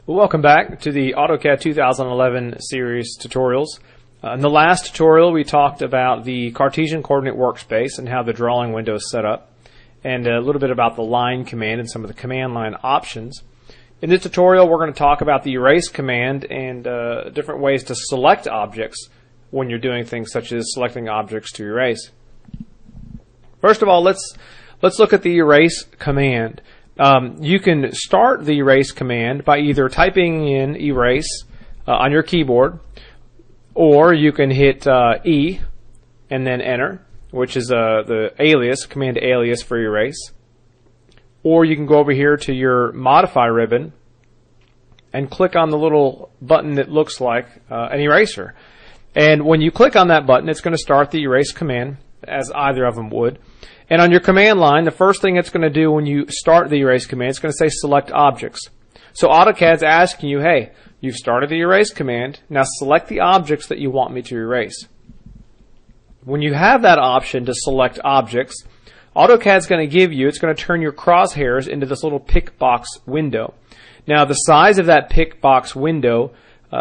Well, welcome back to the AutoCAD 2011 series tutorials. In the last tutorial we talked about the Cartesian coordinate workspace and how the drawing window is set up, and a little bit about the line command and some of the command line options. In this tutorial we're going to talk about the erase command and different ways to select objects when you're doing things such as selecting objects to erase. First of all, let's look at the erase command. You can start the erase command by either typing in erase on your keyboard, or you can hit E and then enter, which is the alias, command alias for erase. Or you can go over here to your modify ribbon and click on the little button that looks like an eraser. And when you click on that button, it's going to start the erase command, as either of them would. And on your command line, the first thing it's going to do when you start the erase command, it's going to say select objects. So AutoCAD's asking you, hey, you've started the erase command, now select the objects that you want me to erase. When you have that option to select objects, AutoCAD's going to give you, it's going to turn your crosshairs into this little pick box window. Now the size of that pick box window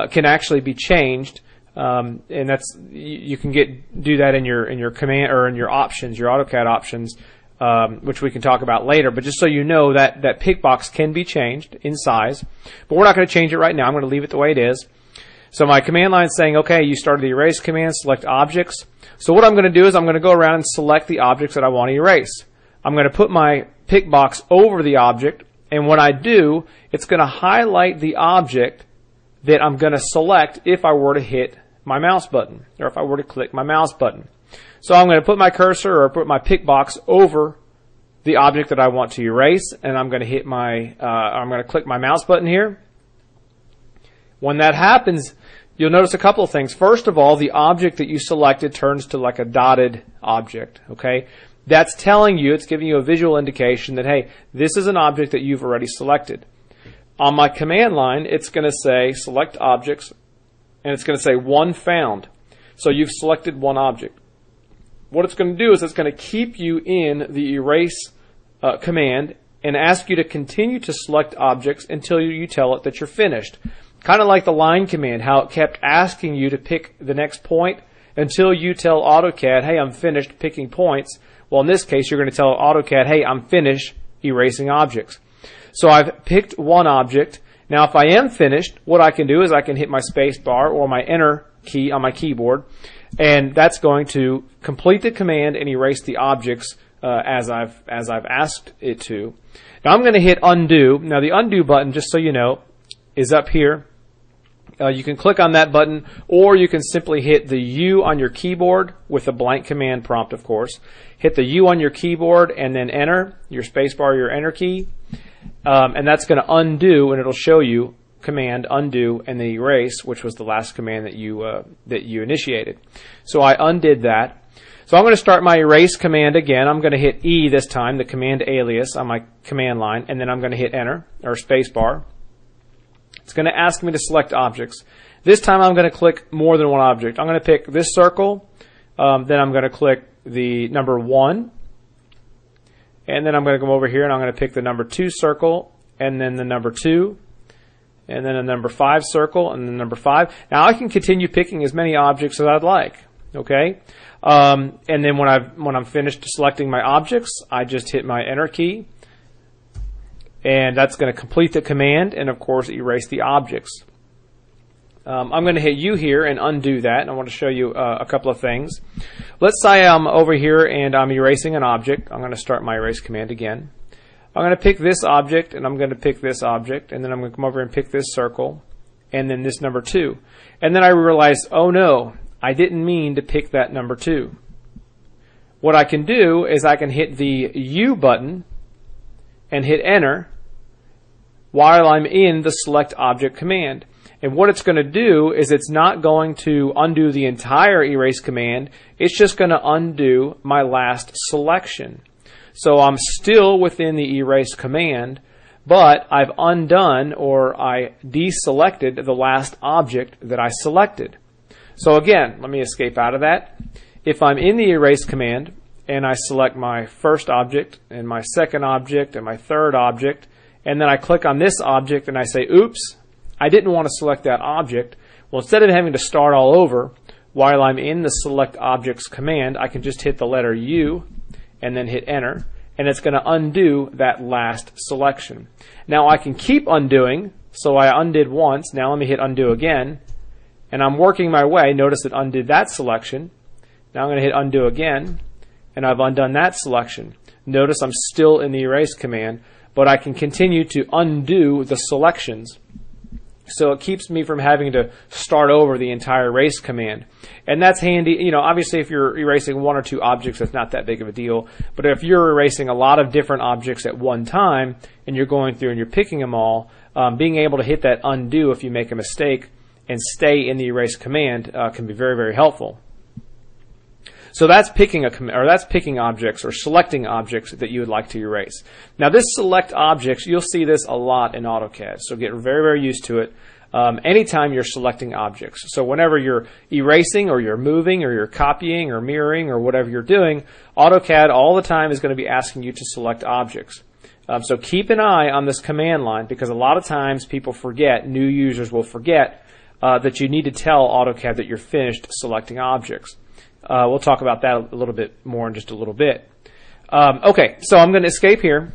can actually be changed. And that's, you can do that in your command or in your options, your AutoCAD options, which we can talk about later. But just so you know, that pick box can be changed in size, but we're not going to change it right now. I'm going to leave it the way it is. So my command line is saying, okay, you started the erase command, select objects. So what I'm going to do is I'm going to go around and select the objects that I want to erase. I'm going to put my pick box over the object, and when I do, it's going to highlight the object that I'm going to select if I were to hit my mouse button, or if I were to click my mouse button. So I'm going to put my cursor or put my pick box over the object that I want to erase, and I'm going to hit I'm going to click my mouse button here. When that happens, you'll notice a couple of things. First of all, the object that you selected turns to like a dotted object. Okay, that's telling you, it's giving you a visual indication that, hey, this is an object that you've already selected. On my command line, it's going to say select objects, and it's going to say one found. So you've selected one object. What it's going to do is it's going to keep you in the erase command and ask you to continue to select objects until you tell it that you're finished. Kind of like the line command, how it kept asking you to pick the next point until you tell AutoCAD, hey, I'm finished picking points. Well, in this case, you're going to tell AutoCAD, hey, I'm finished erasing objects. So I've picked one object. Now, if I am finished, what I can do is I can hit my space bar or my enter key on my keyboard, and that's going to complete the command and erase the objects as I've asked it to. Now I'm going to hit undo. Now the undo button, just so you know, is up here. You can click on that button, or you can simply hit the U on your keyboard with a blank command prompt, of course. Hit the U on your keyboard and then enter, your space bar, your enter key. And that's going to undo, and it'll show you command undo and then erase, which was the last command that you initiated. So I undid that. So I'm going to start my erase command again. I'm going to hit E this time, the command alias on my command line, and then I'm going to hit enter or space bar. It's going to ask me to select objects. This time I'm going to click more than one object. I'm going to pick this circle, then I'm going to click the number 1. And then I'm going to come over here and I'm going to pick the number 2 circle, and then the number 2, and then a number 5 circle, and then number 5. Now I can continue picking as many objects as I'd like. Okay, and then when I'm finished selecting my objects, I just hit my enter key, and that's going to complete the command and of course erase the objects. I'm going to hit U here and undo that, and I want to show you a couple of things. Let's say I'm over here and I'm erasing an object. I'm going to start my erase command again. I'm going to pick this object, and I'm going to pick this object, and then I'm going to come over and pick this circle, and then this number 2. And then I realize, oh no, I didn't mean to pick that number 2. What I can do is I can hit the U button and hit enter while I'm in the select object command. And what it's going to do is it's not going to undo the entire erase command. It's just going to undo my last selection. So I'm still within the erase command, but I've undone, or I deselected the last object that I selected. So again, let me escape out of that. If I'm in the erase command and I select my first object and my second object and my third object, and then I click on this object and I say oops, I didn't want to select that object. Well, instead of having to start all over while I'm in the select objects command, I can just hit the letter U and then hit enter, and it's going to undo that last selection. Now I can keep undoing, so I undid once. Now let me hit undo again, and I'm working my way. Notice it undid that selection. Now I'm going to hit undo again, and I've undone that selection. Notice I'm still in the erase command, but I can continue to undo the selections. So it keeps me from having to start over the entire erase command. And that's handy. You know, obviously if you're erasing one or two objects, that's not that big of a deal. But if you're erasing a lot of different objects at one time, and you're going through and you're picking them all, being able to hit that undo if you make a mistake and stay in the erase command can be very, very helpful. So that's picking picking objects or selecting objects that you would like to erase. Now this select objects, you'll see this a lot in AutoCAD, so get very, very used to it anytime you're selecting objects. So whenever you're erasing or you're moving or you're copying or mirroring or whatever you're doing, AutoCAD all the time is going to be asking you to select objects. So keep an eye on this command line, because a lot of times people forget, new users will forget that you need to tell AutoCAD that you're finished selecting objects. We'll talk about that a little bit more in just a little bit. Okay, so I'm going to escape here.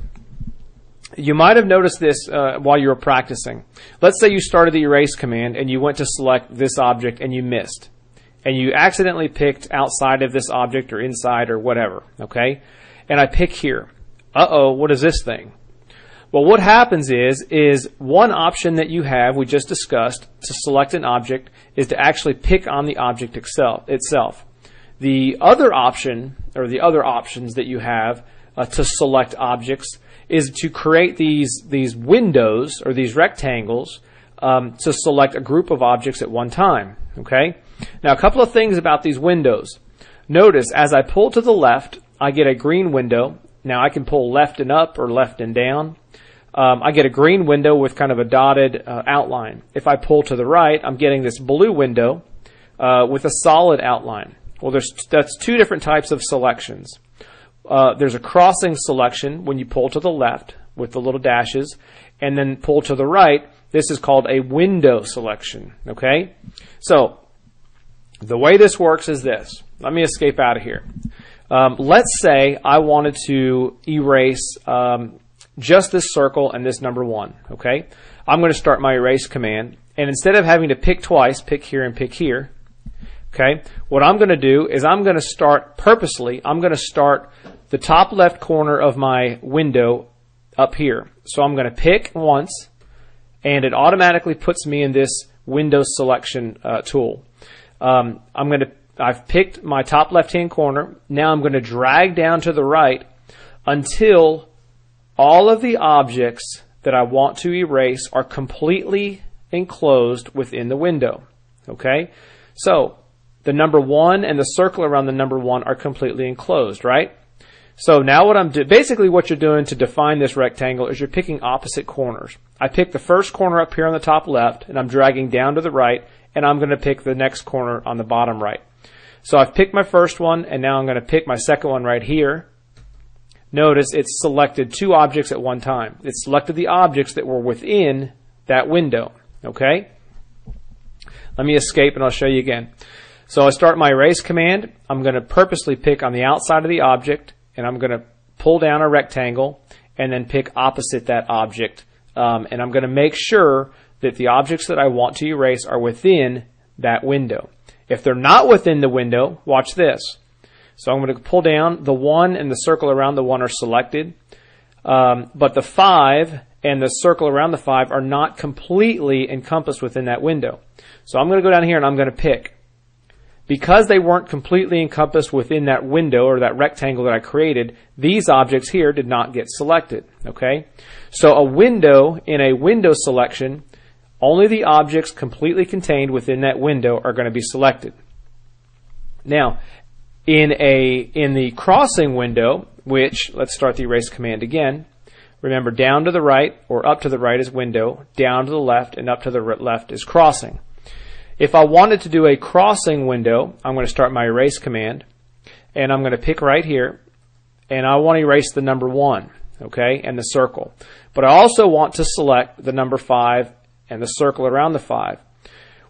You might have noticed this while you were practicing. Let's say you started the erase command and you went to select this object and you missed. And you accidentally picked outside of this object or inside or whatever, okay? And I pick here. Uh-oh, what is this thing? Well, what happens is one option that you have, we just discussed, to select an object is to actually pick on the object itself. The other option, or the other options that you have to select objects, is to create these windows or these rectangles to select a group of objects at one time. Okay? Now, a couple of things about these windows. Notice, as I pull to the left, I get a green window. Now, I can pull left and up or left and down. I get a green window with kind of a dotted outline. If I pull to the right, I'm getting this blue window with a solid outline. Well, that's two different types of selections. There's a crossing selection when you pull to the left with the little dashes, and then pull to the right. This is called a window selection. Okay? So, the way this works is this. Let me escape out of here. Let's say I wanted to erase just this circle and this number 1. Okay? I'm going to start my erase command, and instead of having to pick twice, pick here and pick here, okay, what I'm going to do is I'm going to start purposely, I'm going to start the top left corner of my window up here. So I'm going to pick once, and it automatically puts me in this window selection tool. I've picked my top left-hand corner. Now I'm going to drag down to the right until all of the objects that I want to erase are completely enclosed within the window. Okay? So, the number 1 and the circle around the number 1 are completely enclosed, right? So now basically what you're doing to define this rectangle is you're picking opposite corners. I pick the first corner up here on the top left, and I'm dragging down to the right, and I'm going to pick the next corner on the bottom right. So I've picked my first one, and now I'm going to pick my second one right here. Notice it's selected two objects at one time. It selected the objects that were within that window, okay? Let me escape, and I'll show you again. So I start my erase command. I'm going to purposely pick on the outside of the object, and I'm going to pull down a rectangle and then pick opposite that object. And I'm going to make sure that the objects that I want to erase are within that window. If they're not within the window, watch this. So I'm going to pull down. The 1 and the circle around the 1 are selected. But the 5 and the circle around the 5 are not completely encompassed within that window. So I'm going to go down here and I'm going to pick. Because they weren't completely encompassed within that window or that rectangle that I created, these objects here did not get selected. Okay? So a window, in a window selection, only the objects completely contained within that window are going to be selected. Now, in the crossing window, which, let's start the erase command again. Remember, down to the right or up to the right is window, down to the left and up to the left is crossing. If I wanted to do a crossing window, I'm going to start my erase command, and I'm going to pick right here, and I want to erase the number 1, okay, and the circle. But I also want to select the number 5 and the circle around the 5.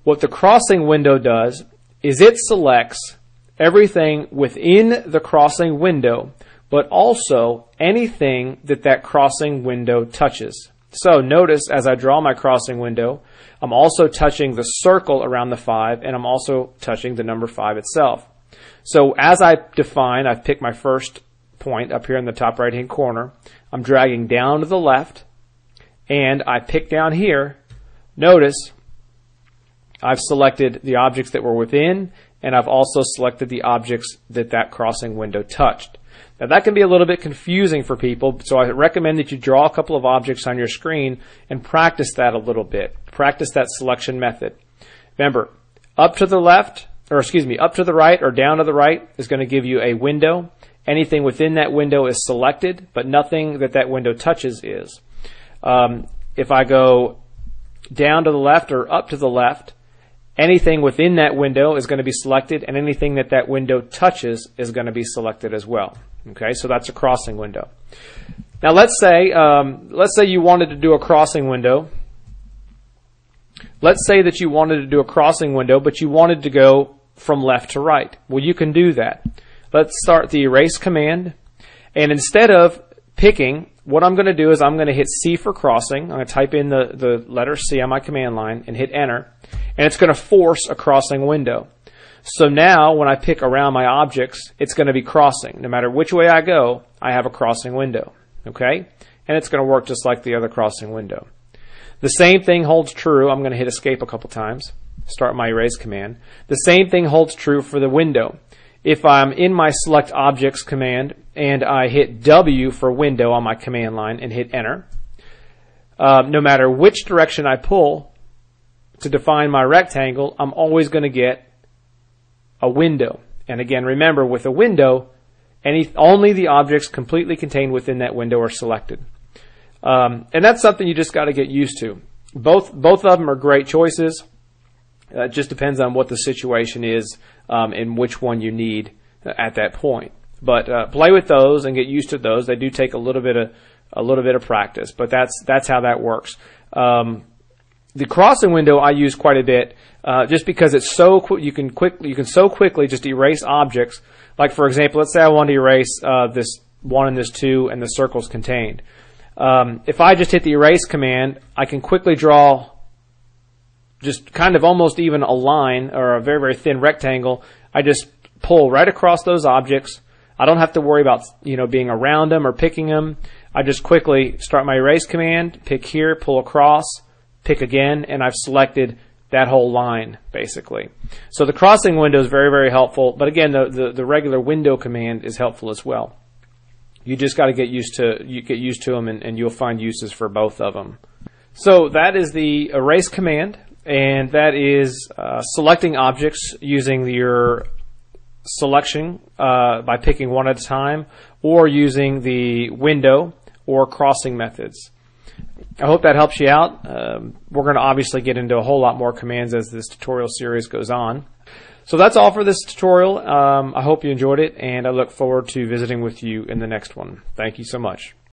What the crossing window does is it selects everything within the crossing window, but also anything that that crossing window touches. So notice as I draw my crossing window, I'm also touching the circle around the 5, and I'm also touching the number 5 itself. So as I define, I've picked my first point up here in the top right hand corner. I'm dragging down to the left, and I pick down here. Notice I've selected the objects that were within, and I've also selected the objects that that crossing window touched. Now that can be a little bit confusing for people, so I recommend that you draw a couple of objects on your screen and practice that a little bit. Practice that selection method. Remember, up to the right or down to the right is going to give you a window. Anything within that window is selected, but nothing that that window touches is. If I go down to the left or up to the left, anything within that window is going to be selected, and anything that that window touches is going to be selected as well. Okay, so that's a crossing window. Now let's say you wanted to do a crossing window. Let's say that you wanted to do a crossing window, but you wanted to go from left to right. Well, you can do that. Let's start the erase command, and instead of picking, what I'm going to do is I'm going to hit C for crossing. I'm going to type in the letter C on my command line and hit enter, and it's going to force a crossing window. So now when I pick around my objects, it's going to be crossing. No matter which way I go, I have a crossing window. Okay? And it's going to work just like the other crossing window. The same thing holds true. I'm going to hit escape a couple times. Start my erase command. The same thing holds true for the window. If I'm in my select objects command and I hit W for window on my command line and hit enter, no matter which direction I pull to define my rectangle, I'm always going to get a window. And again, remember, with a window, only the objects completely contained within that window are selected. And that's something you just got to get used to. Both of them are great choices. It just depends on what the situation is and which one you need at that point. But play with those and get used to those. They do take a little bit of practice, but that's how that works. The crossing window I use quite a bit, just because it's so you can so quickly just erase objects. Like for example, let's say I want to erase this 1 and this 2 and the circles contained. If I just hit the erase command, I can quickly draw just kind of almost even a line or a very, very thin rectangle. I just pull right across those objects. I don't have to worry about being around them or picking them. I just quickly start my erase command, pick here, pull across, pick again, and I've selected that whole line basically. So the crossing window is very, very helpful, but again the regular window command is helpful as well. You just got to get used to them, and you'll find uses for both of them. So that is the erase command, and that is selecting objects using your selection by picking one at a time, or using the window or crossing methods. I hope that helps you out. We're going to obviously get into a whole lot more commands as this tutorial series goes on. So that's all for this tutorial. I hope you enjoyed it, and I look forward to visiting with you in the next one. Thank you so much.